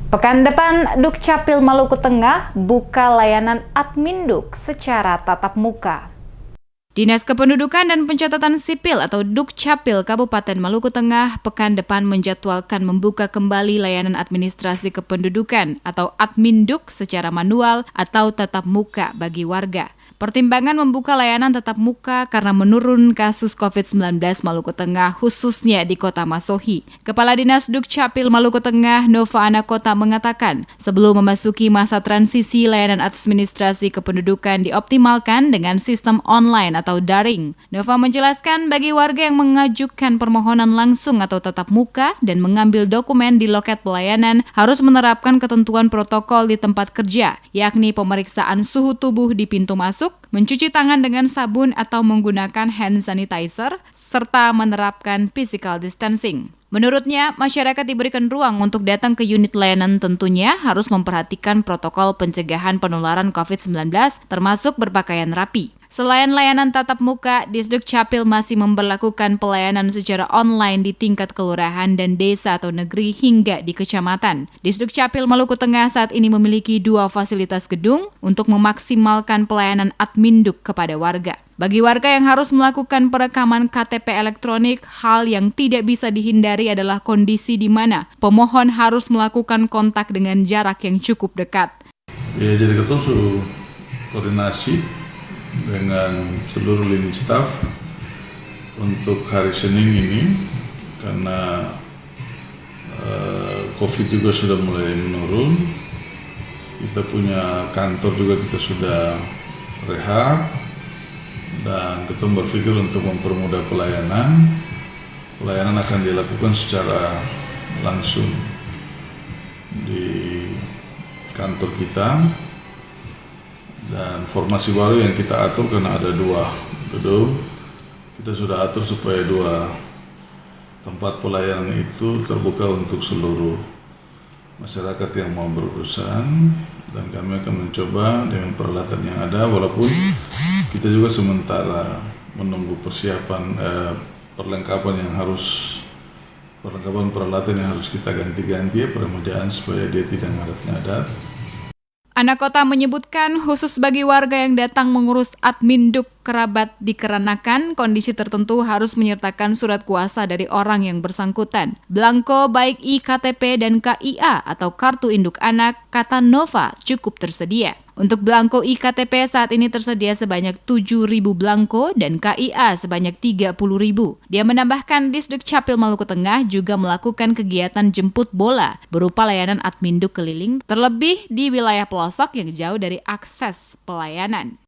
Pekan depan, Dukcapil Maluku Tengah buka layanan Adminduk secara tatap muka. Dinas Kependudukan dan Pencatatan Sipil atau Dukcapil Kabupaten Maluku Tengah pekan depan menjadwalkan membuka kembali layanan administrasi kependudukan atau Adminduk secara manual atau tatap muka bagi warga. Pertimbangan membuka layanan tatap muka karena menurun kasus COVID-19 Maluku Tengah khususnya di Kota Masohi. Kepala Dinas Dukcapil Maluku Tengah Nova Anakota mengatakan, sebelum memasuki masa transisi layanan administrasi kependudukan dioptimalkan dengan sistem online atau daring. Nova menjelaskan bagi warga yang mengajukan permohonan langsung atau tatap muka dan mengambil dokumen di loket pelayanan harus menerapkan ketentuan protokol di tempat kerja, yakni pemeriksaan suhu tubuh di pintu masuk, mencuci tangan dengan sabun atau menggunakan hand sanitizer, serta menerapkan physical distancing. Menurutnya, masyarakat diberikan ruang untuk datang ke unit layanan tentunya harus memperhatikan protokol pencegahan penularan COVID-19 termasuk berpakaian rapi. Selain layanan tatap muka, Disdukcapil masih memberlakukan pelayanan secara online di tingkat kelurahan dan desa atau negeri hingga di kecamatan. Disdukcapil Maluku Tengah saat ini memiliki 2 fasilitas gedung untuk memaksimalkan pelayanan Adminduk kepada warga. Bagi warga yang harus melakukan perekaman KTP elektronik, hal yang tidak bisa dihindari adalah kondisi di mana pemohon harus melakukan kontak dengan jarak yang cukup dekat. Ya, jadi kita sudah koordinasi dengan seluruh lini staf untuk hari Senin ini karena COVID juga sudah mulai menurun. Kita punya kantor juga kita sudah rehab dan kita berpikir untuk mempermudah pelayanan. Pelayanan akan dilakukan secara langsung di kantor kita. Dan formasi baru yang kita atur karena ada 2 gedung, kita sudah atur supaya 2 tempat pelayanan itu terbuka untuk seluruh masyarakat yang mau berurusan, dan kami akan mencoba dengan peralatan yang ada, walaupun kita juga sementara menunggu persiapan perlengkapan peralatan yang harus kita ganti-ganti permudahan supaya dia tidak ngadat-ngadat. Anakota menyebutkan khusus bagi warga yang datang mengurus Adminduk kerabat dikarenakan kondisi tertentu harus menyertakan surat kuasa dari orang yang bersangkutan. Blanko baik iKTP dan KIA atau Kartu Induk Anak, kata Nova, cukup tersedia. Untuk blanko iKTP saat ini tersedia sebanyak 7.000 blanko dan KIA sebanyak 30.000. Dia menambahkan Disdukcapil Maluku Tengah juga melakukan kegiatan jemput bola berupa layanan Adminduk keliling, terlebih di wilayah pelosok yang jauh dari akses pelayanan.